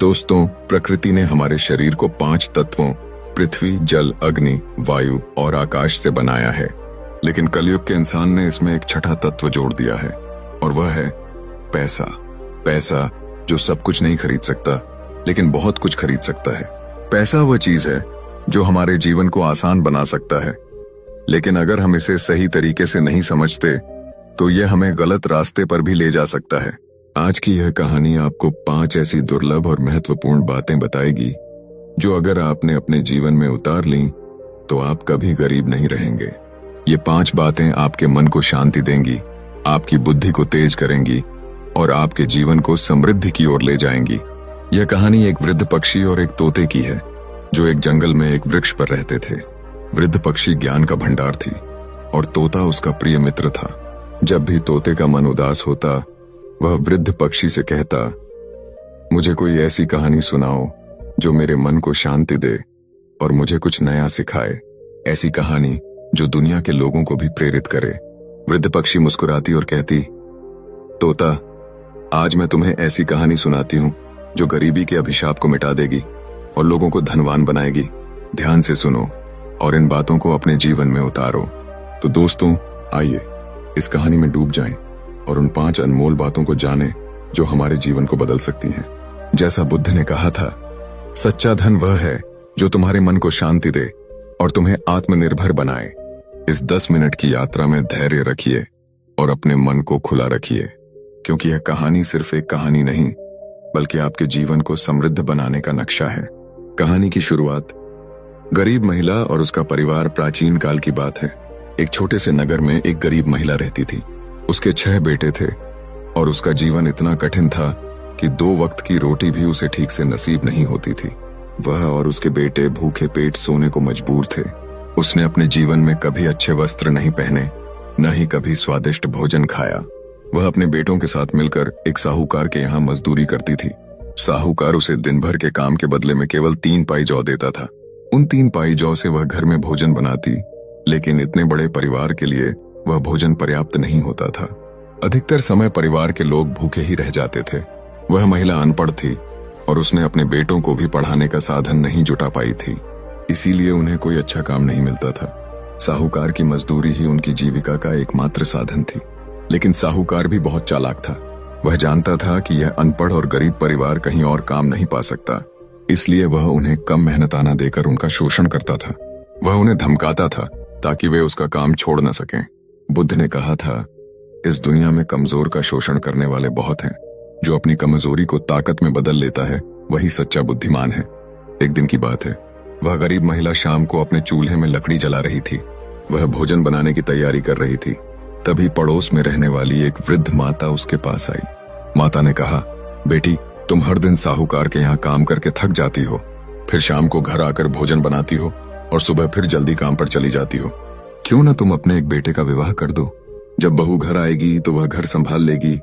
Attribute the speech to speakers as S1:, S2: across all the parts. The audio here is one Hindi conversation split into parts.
S1: दोस्तों, प्रकृति ने हमारे शरीर को 5 तत्वों पृथ्वी, जल, अग्नि, वायु और आकाश से बनाया है। लेकिन कलयुग के इंसान ने इसमें एक छठा तत्व जोड़ दिया है और वह है पैसा। पैसा जो सब कुछ नहीं खरीद सकता, लेकिन बहुत कुछ खरीद सकता है। पैसा वह चीज है जो हमारे जीवन को आसान बना सकता है, लेकिन अगर हम इसे सही तरीके से नहीं समझते तो यह हमें गलत रास्ते पर भी ले जा सकता है। आज की यह कहानी आपको 5 ऐसी दुर्लभ और महत्वपूर्ण बातें बताएगी जो अगर आपने अपने जीवन में उतार ली तो आप कभी गरीब नहीं रहेंगे। ये 5 बातें आपके मन को शांति देंगी, आपकी बुद्धि को तेज करेंगी और आपके जीवन को समृद्धि की ओर ले जाएंगी। यह कहानी एक वृद्ध पक्षी और एक तोते की है जो एक जंगल में एक वृक्ष पर रहते थे। वृद्ध पक्षी ज्ञान का भंडार थी और तोता उसका प्रिय मित्र था। जब भी तोते का मन उदास होता, वह वृद्ध पक्षी से कहता, मुझे कोई ऐसी कहानी सुनाओ जो मेरे मन को शांति दे और मुझे कुछ नया सिखाए, ऐसी कहानी जो दुनिया के लोगों को भी प्रेरित करे। वृद्ध पक्षी मुस्कुराती और कहती, तोता, आज मैं तुम्हें ऐसी कहानी सुनाती हूँ जो गरीबी के अभिशाप को मिटा देगी और लोगों को धनवान बनाएगी। ध्यान से सुनो और इन बातों को अपने जीवन में उतारो। तो दोस्तों, आइए इस कहानी में डूब जाएं और उन 5 अनमोल बातों को जानें जो हमारे जीवन को बदल सकती हैं। जैसा बुद्ध ने कहा था, सच्चा धन वह है जो तुम्हारे मन को शांति दे और तुम्हें आत्मनिर्भर बनाए। इस 10 मिनट की यात्रा में धैर्य रखिए और अपने मन को खुला रखिए, क्योंकि यह कहानी सिर्फ एक कहानी नहीं बल्कि आपके जीवन को समृद्ध बनाने का नक्शा है। कहानी की शुरुआत गरीब महिला और उसका परिवार। प्राचीन काल की बात है। एक छोटे से नगर में एक गरीब महिला रहती थी। उसके 6 बेटे थे और उसका जीवन इतना कठिन था कि 2 वक्त की रोटी भी उसे ठीक से नसीब नहीं होती थी। वह और उसके बेटे भूखे पेट सोने को मजबूर थे। उसने अपने जीवन में कभी अच्छे वस्त्र नहीं पहने, न ही कभी स्वादिष्ट भोजन खाया। वह अपने बेटों के साथ मिलकर एक साहूकार के यहाँ मजदूरी करती थी। साहूकार उसे दिन भर के काम के बदले में केवल 3 पाई जौ देता था। उन 3 पाई जौ से वह घर में भोजन बनाती, लेकिन इतने बड़े परिवार के लिए वह भोजन पर्याप्त नहीं होता था। अधिकतर समय परिवार के लोग भूखे ही रह जाते थे। वह महिला अनपढ़ थी और उसने अपने बेटों को भी पढ़ाने का साधन नहीं जुटा पाई थी, इसीलिए उन्हें कोई अच्छा काम नहीं मिलता था। साहूकार की मजदूरी ही उनकी जीविका का एकमात्र साधन थी। लेकिन साहूकार भी बहुत चालाक था। वह जानता था कि यह अनपढ़ और गरीब परिवार कहीं और काम नहीं पा सकता, इसलिए वह उन्हें कम मेहनताना देकर उनका शोषण करता था। वह उन्हें धमकाता था ताकि वे उसका काम छोड़ न सकें। बुद्ध ने कहा था, इस दुनिया में कमजोर का शोषण करने वाले बहुत हैं। जो अपनी कमजोरी को ताकत में बदल लेता है वही सच्चा बुद्धिमान है। एक दिन की बात है। वह गरीब महिला शाम को अपने चूल्हे में लकड़ी जला रही थी। वह भोजन बनाने की तैयारी कर रही थी। तभी पड़ोस में रहने वाली एक वृद्ध माता उसके पास आई। माता ने कहा, बेटी, तुम हर दिन साहूकार के यहाँ काम करके थक जाती हो, फिर शाम को घर आकर भोजन बनाती हो और सुबह फिर जल्दी काम पर चली जाती हो। क्यों ना तुम अपने एक बेटे का विवाह कर दो। जब बहू घर आएगी तो वह घर संभाल लेगी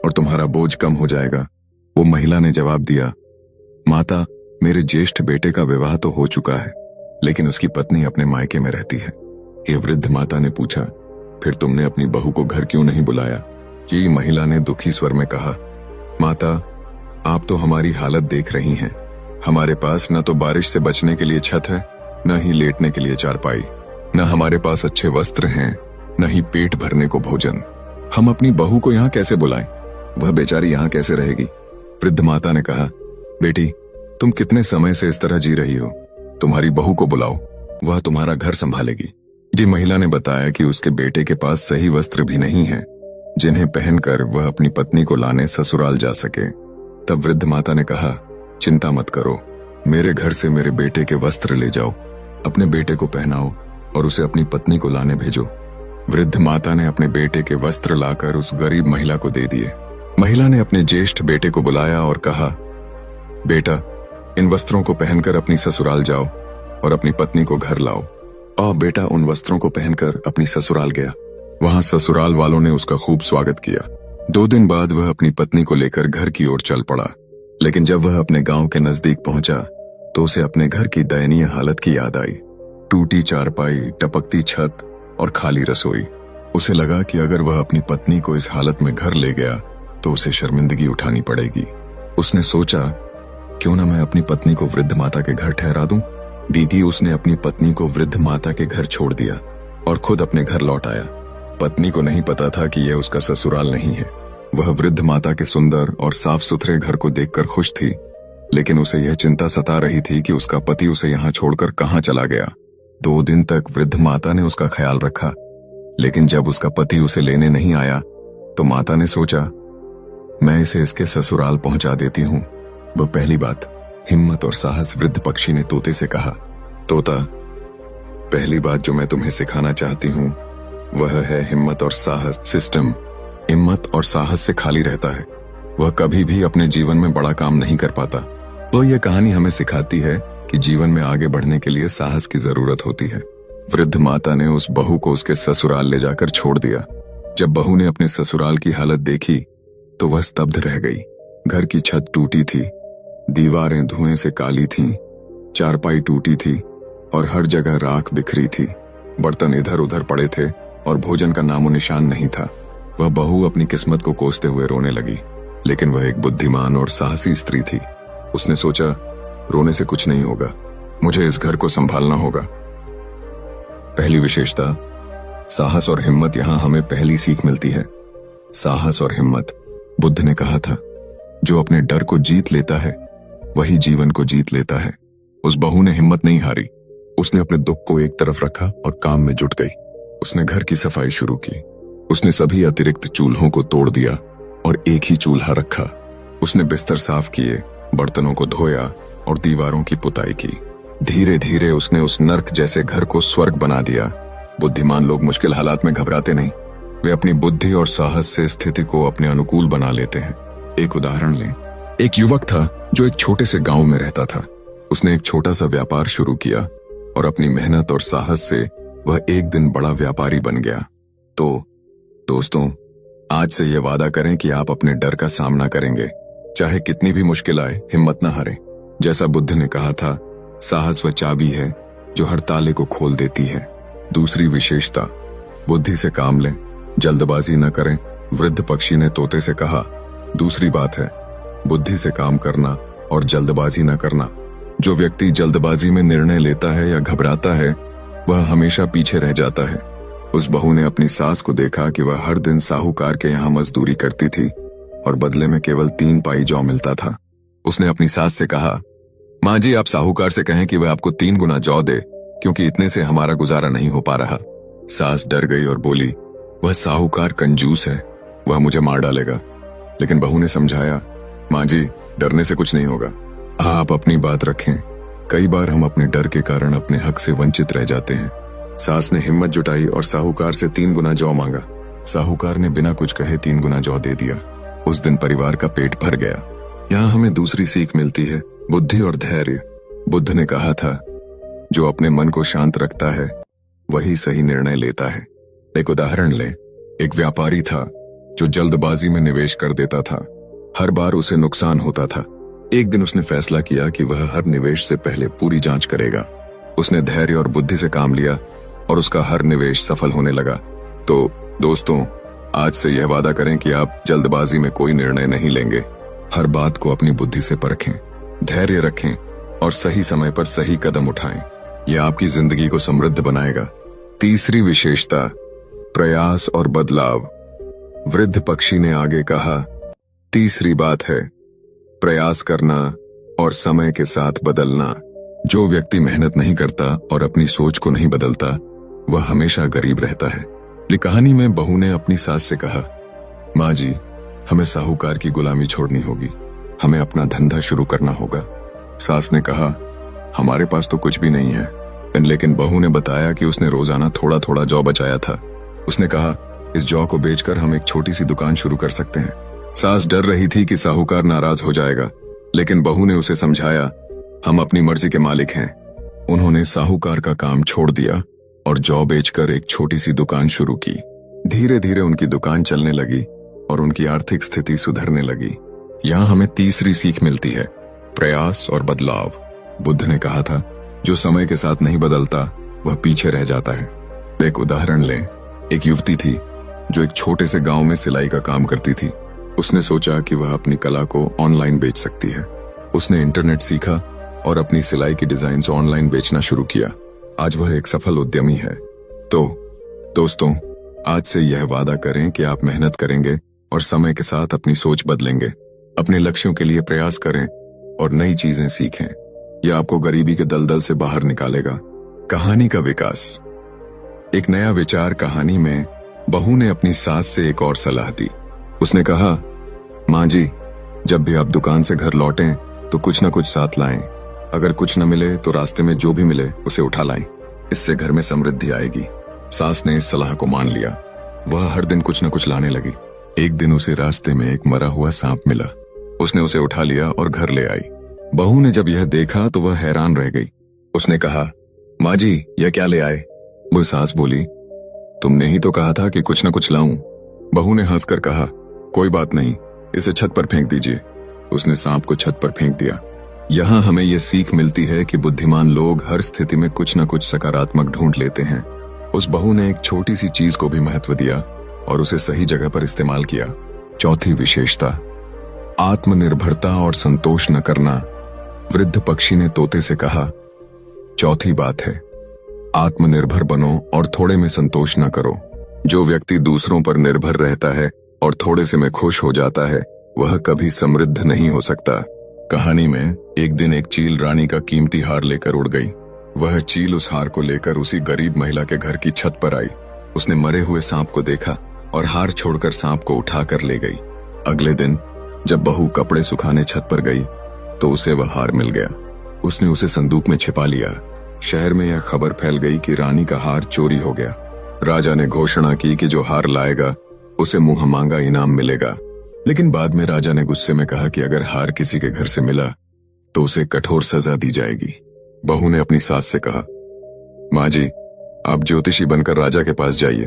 S1: और तुम्हारा बोझ कम हो जाएगा। वो महिला ने जवाब दिया, माता, मेरे ज्येष्ठ बेटे का विवाह तो हो चुका है, लेकिन उसकी पत्नी अपने मायके में रहती है। ये वृद्ध माता ने पूछा, फिर तुमने अपनी बहू को घर क्यों नहीं बुलाया? ये महिला ने दुखी स्वर में कहा, माता, आप तो हमारी हालत देख रही हैं। हमारे पास न तो बारिश से बचने के लिए छत है, न ही लेटने के लिए चारपाई, न हमारे पास अच्छे वस्त्र हैं, न ही पेट भरने को भोजन। हम अपनी बहू को यहाँ कैसे बुलाएं? वह बेचारी यहाँ कैसे रहेगी? वृद्ध माता ने कहा, बेटी, तुम कितने समय से इस तरह जी रही हो? तुम्हारी बहू को बुलाओ, वह तुम्हारा घर संभालेगी। ये महिला ने बताया कि उसके बेटे के पास सही वस्त्र भी नहीं है जिन्हें पहनकर वह अपनी पत्नी को लाने ससुराल जा सके। तब वृद्ध माता ने कहा, चिंता मत करो, मेरे घर से मेरे बेटे के वस्त्र ले जाओ, अपने बेटे को पहनाओ और उसे अपनी पत्नी को लाने भेजो। वृद्ध माता ने अपने बेटे के वस्त्र लाकर उस गरीब महिला को दे दिए। महिला ने अपने ज्येष्ठ बेटे को बुलाया और कहा, बेटा, इन वस्त्रों को पहनकर अपनी ससुराल जाओ और अपनी पत्नी को घर लाओ। और बेटा उन वस्त्रों को पहनकर अपनी ससुराल गया। वहां ससुराल वालों ने उसका खूब स्वागत किया। 2 दिन बाद वह अपनी पत्नी को लेकर घर की ओर चल पड़ा। लेकिन जब वह अपने गांव के नजदीक पहुंचा तो उसे अपने घर की दयनीय हालत की याद आई। टूटी चारपाई, टपकती छत और खाली रसोई। उसे लगा कि अगर वह अपनी पत्नी को इस हालत में घर ले गया तो उसे शर्मिंदगी उठानी पड़ेगी। उसने सोचा, क्यों ना मैं अपनी पत्नी को वृद्ध माता के घर ठहरा दूं। दीदी उसने अपनी पत्नी को वृद्ध माता के घर छोड़ दिया और खुद अपने घर लौट आया। पत्नी को नहीं पता था कि यह उसका ससुराल नहीं है। वह वृद्ध माता के सुंदर और साफ सुथरे घर को देखकर खुश थी, लेकिन उसे यह चिंता सता रही थी कि उसका पति उसे यहाँ छोड़कर कहाँ चला गया। 2 दिन तक वृद्ध माता ने उसका ख्याल रखा, लेकिन जब उसका पति उसे लेने नहीं आया तो माता ने सोचा, मैं इसे इसके ससुराल पहुंचा देती हूँ। वह पहली बात, हिम्मत और साहस। वृद्ध पक्षी ने तोते से कहा, तोता, पहली बात जो मैं तुम्हें सिखाना चाहती हूँ वह है हिम्मत और साहस। सिस्टम हिम्मत और साहस से खाली रहता है, वह कभी भी अपने जीवन में बड़ा काम नहीं कर पाता। तो यह कहानी हमें सिखाती है कि जीवन में आगे बढ़ने के लिए साहस की जरूरत होती है। वृद्ध माता ने उस बहू को उसके ससुराल ले जाकर छोड़ दिया। जब बहू ने अपने ससुराल की हालत देखी तो वह स्तब्ध रह गई। घर की छत टूटी थी, दीवारें धुएं से काली थीं, चारपाई टूटी थी और हर जगह राख बिखरी थी। बर्तन इधर उधर पड़े थे और भोजन का नामो निशान नहीं था। वह बहू अपनी किस्मत को कोसते हुए रोने लगी, लेकिन वह एक बुद्धिमान और साहसी स्त्री थी। उसने सोचा, रोने से कुछ नहीं होगा, मुझे इस घर को संभालना होगा। पहली विशेषता, साहस और हिम्मत। यहां हमें पहली सीख मिलती है, साहस और हिम्मत। बुद्ध ने कहा था, जो अपने डर को जीत लेता है वही जीवन को जीत लेता है। उस बहू ने हिम्मत नहीं हारी। उसने अपने दुख को एक तरफ रखा और काम में जुट गई। उसने घर की सफाई शुरू की। उसने सभी अतिरिक्त चूल्हों को तोड़ दिया और एक ही चूल्हा रखा। उसने बिस्तर साफ किए, बर्तनों को धोया और दीवारों की पुताई की। धीरे धीरे उसने उस नर्क जैसे घर को स्वर्ग बना दिया। बुद्धिमान लोग मुश्किल हालात में घबराते नहीं, वे अपनी बुद्धि और साहस से स्थिति को अपने अनुकूल बना लेते हैं। एक उदाहरण लें, एक युवक था जो एक छोटे से गांव में रहता था। उसने एक छोटा सा व्यापार शुरू किया और अपनी मेहनत और साहस से वह एक दिन बड़ा व्यापारी बन गया। तो दोस्तों, आज से यह वादा करें कि आप अपने डर का सामना करेंगे, चाहे कितनी भी मुश्किल आए, हिम्मत न हारें। जैसा बुद्ध ने कहा था, साहस वह चाबी है जो हर ताले को खोल देती है। दूसरी विशेषता, बुद्धि से काम लें, जल्दबाजी न करें। वृद्ध पक्षी ने तोते से कहा, दूसरी बात है बुद्धि से काम करना और जल्दबाजी न करना। जो व्यक्ति जल्दबाजी में निर्णय लेता है या घबराता है वह हमेशा पीछे रह जाता है। उस बहू ने अपनी सास को देखा कि वह हर दिन साहूकार के यहाँ मजदूरी करती थी और बदले में केवल 3 पाई जौ मिलता था। उसने अपनी सास से कहा, माँ जी, आप साहूकार से कहें कि वह आपको 3 गुना जौ दे, क्योंकि इतने से हमारा गुजारा नहीं हो पा रहा। सास डर गई और बोली, वह साहूकार कंजूस है, वह मुझे मार डालेगा। लेकिन बहू ने समझाया, माँ जी, डरने से कुछ नहीं होगा, आप अपनी बात रखें। कई बार हम अपने डर के कारण अपने हक से वंचित रह जाते हैं। सास ने हिम्मत जुटाई और साहूकार से 3 गुना जौ मांगा। साहूकार ने बिना कुछ कहे 3 गुना जौ दे दिया। उस दिन परिवार का पेट भर गया। यहाँ हमें दूसरी सीख मिलती है, बुद्धि और धैर्य। बुद्ध ने कहा था, जो अपने मन को शांत रखता है वही सही निर्णय लेता है। एक उदाहरण लें, एक व्यापारी था जो जल्दबाजी में निवेश कर देता था। हर बार उसे नुकसान होता था। एक दिन उसने फैसला किया कि वह हर निवेश से पहले पूरी जांच करेगा। उसने धैर्य और बुद्धि से काम लिया और उसका हर निवेश सफल होने लगा। तो दोस्तों, आज से यह वादा करें कि आप जल्दबाजी में कोई निर्णय नहीं लेंगे। हर बात को अपनी बुद्धि से परखें, धैर्य रखें और सही समय पर सही कदम उठाएं। यह आपकी जिंदगी को समृद्ध बनाएगा। तीसरी विशेषता, प्रयास और बदलाव। वृद्ध पक्षी ने आगे कहा, तीसरी बात है प्रयास करना और समय के साथ बदलना। जो व्यक्ति मेहनत नहीं करता और अपनी सोच को नहीं बदलता वह हमेशा गरीब रहता है। ये कहानी में बहू ने अपनी सास से कहा, माँ जी, हमें साहूकार की गुलामी छोड़नी होगी, हमें अपना धंधा शुरू करना होगा। सास ने कहा, हमारे पास तो कुछ भी नहीं है। लेकिन बहू ने बताया कि उसने रोजाना थोड़ा थोड़ा जौ बचाया था। उसने कहा, इस जौ को बेचकर हम एक छोटी सी दुकान शुरू कर सकते हैं। सास डर रही थी कि साहूकार नाराज हो जाएगा, लेकिन बहू ने उसे समझाया, हम अपनी मर्जी के मालिक हैं। उन्होंने साहूकार का काम छोड़ दिया और जौ बेचकर एक छोटी सी दुकान शुरू की। धीरे धीरे उनकी दुकान चलने लगी और उनकी आर्थिक स्थिति सुधरने लगी। यहाँ हमें तीसरी सीख मिलती है, प्रयास और बदलाव। बुद्ध ने कहा था, जो समय के साथ नहीं बदलता वह पीछे रह जाता है। एक उदाहरण लें, एक युवती थी जो एक छोटे से गांव में सिलाई का काम करती थी। उसने सोचा कि वह अपनी कला को ऑनलाइन बेच सकती है। उसने इंटरनेट सीखा और अपनी सिलाई की डिजाइन्स ऑनलाइन बेचना शुरू किया। आज वह एक सफल उद्यमी है। तो दोस्तों, आज से यह वादा करें कि आप मेहनत करेंगे और समय के साथ अपनी सोच बदलेंगे। अपने लक्ष्यों के लिए प्रयास करें और नई चीजें सीखें। यह आपको गरीबी के दलदल से बाहर निकालेगा। कहानी का विकास। एक नया विचार कहानी में बहू ने अपनी सास से एक और सलाह दी। उसने कहा, माँ जी, जब भी आप दुकान से घर लौटें तो कुछ न कुछ साथ लाएं। अगर कुछ न मिले तो रास्ते में जो भी मिले उसे उठा लाएं। इससे घर में समृद्धि आएगी। सास ने इस सलाह को मान लिया। वह हर दिन कुछ न कुछ लाने लगी। एक दिन उसे रास्ते में एक मरा हुआ सांप मिला। उसने उसे उठा लिया और घर ले आई। बहू ने जब यह देखा तो वह हैरान रह गई। उसने कहा, माँ जी, यह क्या ले आए? वो सास बोली, तुमने ही तो कहा था कि कुछ न कुछ लाऊं। बहू ने हंसकर कहा, कोई बात नहीं, इसे छत पर फेंक दीजिए। उसने सांप को छत पर फेंक दिया। यहाँ हमें यह सीख मिलती है कि बुद्धिमान लोग हर स्थिति में कुछ न कुछ सकारात्मक ढूंढ लेते हैं। उस बहू ने एक छोटी सी चीज को भी महत्व दिया और उसे सही जगह पर इस्तेमाल किया। चौथी विशेषता, आत्मनिर्भरता और संतोष न करना। वृद्ध पक्षी ने तोते से कहा, चौथी बात है, आत्मनिर्भर बनो और थोड़े में संतोष न करो। जो व्यक्ति दूसरों पर निर्भर रहता है और थोड़े से में खुश हो जाता है, वह कभी समृद्ध नहीं हो सकता। कहानी में एक दिन एक चील रानी का कीमती हार लेकर उड़ गई। वह चील उस हार को लेकर उसी गरीब महिला के घर की छत पर आई। उसने मरे हुए सांप को देखा और हार छोड़कर सांप को उठाकर ले गई। अगले दिन जब बहू कपड़े सुखाने छत पर गई तो उसे वह हार मिल गया। उसने उसे संदूक में छिपा लिया। शहर में यह खबर फैल गई कि रानी का हार चोरी हो गया। राजा ने घोषणा की कि जो हार लाएगा उसे मुंह मांगा इनाम मिलेगा। लेकिन बाद में राजा ने गुस्से में कहा कि अगर हार किसी के घर से मिला तो उसे कठोर सजा दी जाएगी। बहू ने अपनी सास से कहा, माँ जी, आप ज्योतिषी बनकर राजा के पास जाइए।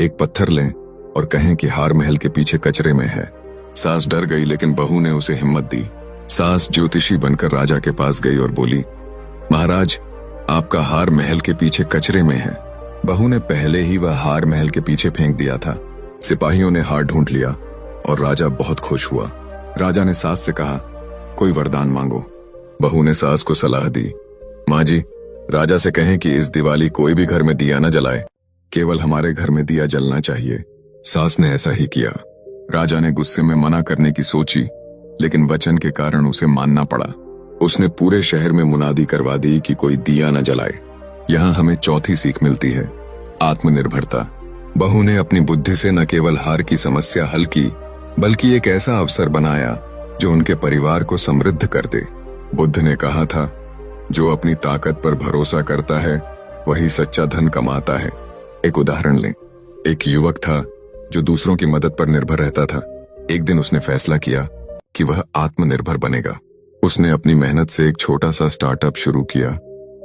S1: एक पत्थर लें और कहें कि हार महल के पीछे कचरे में है। सास डर गई, लेकिन बहू ने उसे हिम्मत दी। सास ज्योतिषी बनकर राजा के पास गई और बोली, महाराज, आपका हार महल के पीछे कचरे में है। बहू ने पहले ही वह हार महल के पीछे फेंक दिया था। सिपाहियों ने हार ढूंढ लिया और राजा बहुत खुश हुआ। राजा ने सास से कहा, कोई वरदान मांगो। बहू ने सास को सलाह दी, माँ जी, राजा से कहें कि इस दिवाली कोई भी घर में दिया न जलाए, केवल हमारे घर में दिया जलना चाहिए। सास ने ऐसा ही किया। राजा ने गुस्से में मना करने की सोची, लेकिन वचन के कारण उसे मानना पड़ा। उसने पूरे शहर में मुनादी करवा दी कि कोई दिया न जलाए। यहाँ हमें चौथी सीख मिलती है, आत्मनिर्भरता। बहू ने अपनी बुद्धि से न केवल हार की समस्या हल की, बल्कि एक ऐसा अवसर बनाया जो उनके परिवार को समृद्ध कर दे। बुद्ध ने कहा था, जो अपनी ताकत पर भरोसा करता है वही सच्चा धन कमाता है। एक उदाहरण लें। एक युवक था जो दूसरों की मदद पर निर्भर रहता था। एक दिन उसने फैसला किया कि वह आत्मनिर्भर बनेगा। उसने अपनी मेहनत से एक छोटा सा स्टार्टअप शुरू किया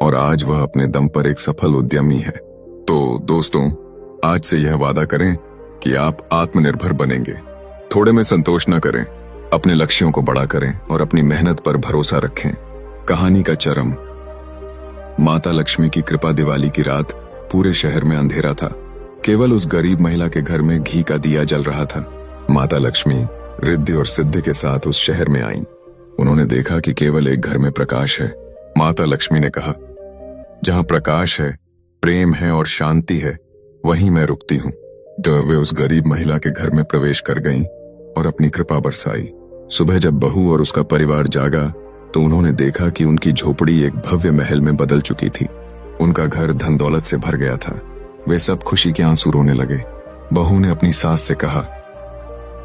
S1: और आज वह अपने दम पर एक सफल उद्यमी है। तो दोस्तों, आज से यह वादा करें कि आप आत्मनिर्भर बनेंगे। थोड़े में संतोष न करें, अपने लक्ष्यों को बड़ा करें और अपनी मेहनत पर भरोसा रखें। कहानी का चरम। माता लक्ष्मी की कृपा। दिवाली की रात पूरे शहर में अंधेरा था। केवल उस गरीब महिला के घर में घी का दिया जल रहा था। माता लक्ष्मी रिद्धि और सिद्धि के साथ उस शहर में आईं। उन्होंने देखा कि केवल एक घर में प्रकाश है। माता लक्ष्मी ने कहा, जहां प्रकाश है, प्रेम है और शांति है, वहीं मैं रुकती हूँ। तो वे उस गरीब महिला के घर में प्रवेश कर गईं और अपनी कृपा बरसाई। सुबह जब बहू और उसका परिवार जागा तो उन्होंने देखा कि उनकी झोपड़ी एक भव्य महल में बदल चुकी थी। उनका घर धन दौलत से भर गया था। वे सब खुशी के आंसू रोने लगे। बहू ने अपनी सास से कहा,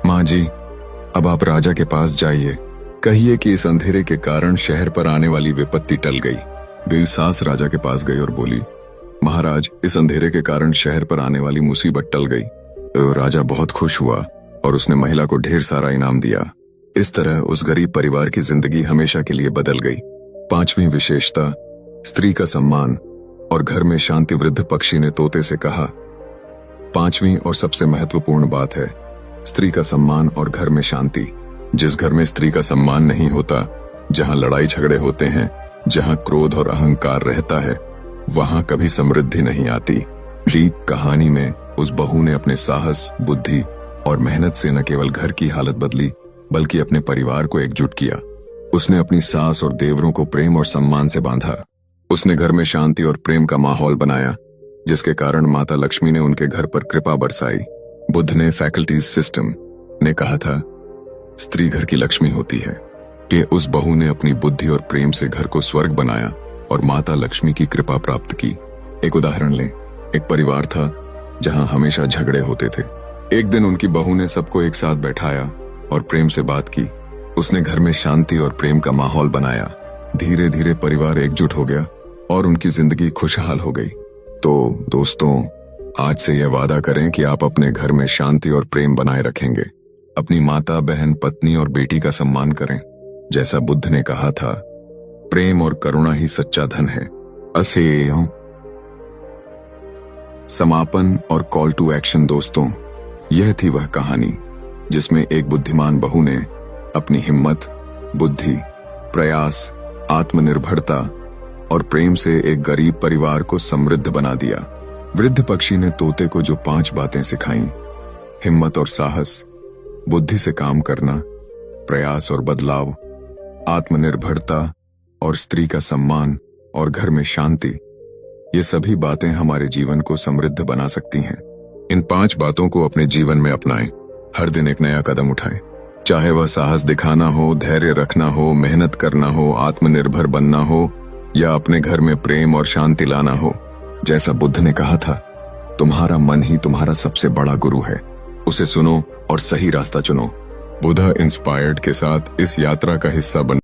S1: माँ जी, अब आप राजा के पास जाइए, कहिए कि इस अंधेरे के कारण शहर पर आने वाली विपत्ति टल गई। वे सास राजा के पास गई और बोली, महाराज, इस अंधेरे के कारण शहर पर आने वाली मुसीबत टल गई। तो राजा बहुत खुश हुआ और उसने महिला को ढेर सारा इनाम दिया। इस तरह उस गरीब परिवार की जिंदगी हमेशा के लिए बदल गई। पांचवी विशेषता, स्त्री का सम्मान और घर में शांति। वृद्ध पक्षी ने तोते से कहा, पांचवी और सबसे महत्वपूर्ण बात है स्त्री का सम्मान और घर में शांति। जिस घर में स्त्री का सम्मान नहीं होता, जहां लड़ाई झगड़े होते हैं, जहां क्रोध और अहंकार रहता है, वहां कभी समृद्धि नहीं आती। कहानी में उस बहू ने अपने साहस, बुद्धि और मेहनत से न केवल घर की हालत बदली, बल्कि अपने परिवार को एकजुट किया। उसने अपनी सास और देवरों को प्रेम और सम्मान से बांधा। उसने घर में शांति और प्रेम का माहौल बनाया, जिसके कारण माता लक्ष्मी ने उनके घर पर कृपा बरसाई। बुद्ध ने फैकल्टीज सिस्टम ने कहा था, स्त्री घर की लक्ष्मी होती है, कि उस बहू ने अपनी बुद्धि और प्रेम से घर को स्वर्ग बनाया और माता लक्ष्मी की कृपा प्राप्त की। एक उदाहरण लें, एक परिवार था जहां हमेशा झगड़े होते थे। एक दिन उनकी बहू ने सबको एक साथ बैठाया और प्रेम से बात की। उसने घर में शांति और प्रेम का माहौल बनाया। धीरे धीरे परिवार एकजुट हो गया और उनकी जिंदगी खुशहाल हो गई। तो दोस्तों, आज से यह वादा करें कि आप अपने घर में शांति और प्रेम बनाए रखेंगे। अपनी माता, बहन, पत्नी और बेटी का सम्मान करें। जैसा बुद्ध ने कहा था, प्रेम और करुणा ही सच्चा धन है। असेय समापन और कॉल टू एक्शन। दोस्तों, यह थी वह कहानी जिसमें एक बुद्धिमान बहू ने अपनी हिम्मत, बुद्धि, प्रयास, आत्मनिर्भरता और प्रेम से एक गरीब परिवार को समृद्ध बना दिया। वृद्ध पक्षी ने तोते को जो 5 बातें सिखाईं, हिम्मत और साहस, बुद्धि से काम करना, प्रयास और बदलाव, आत्मनिर्भरता और स्त्री का सम्मान और घर में शांति, ये सभी बातें हमारे जीवन को समृद्ध बना सकती हैं। इन 5 बातों को अपने जीवन में अपनाएं। हर दिन एक नया कदम उठाएं, चाहे वह साहस दिखाना हो, धैर्य रखना हो, मेहनत करना हो, आत्मनिर्भर बनना हो या अपने घर में प्रेम और शांति लाना हो। जैसा बुद्ध ने कहा था, तुम्हारा मन ही तुम्हारा सबसे बड़ा गुरु है। उसे सुनो और सही रास्ता चुनो। बुद्ध इंस्पायर्ड के साथ इस यात्रा का हिस्सा बन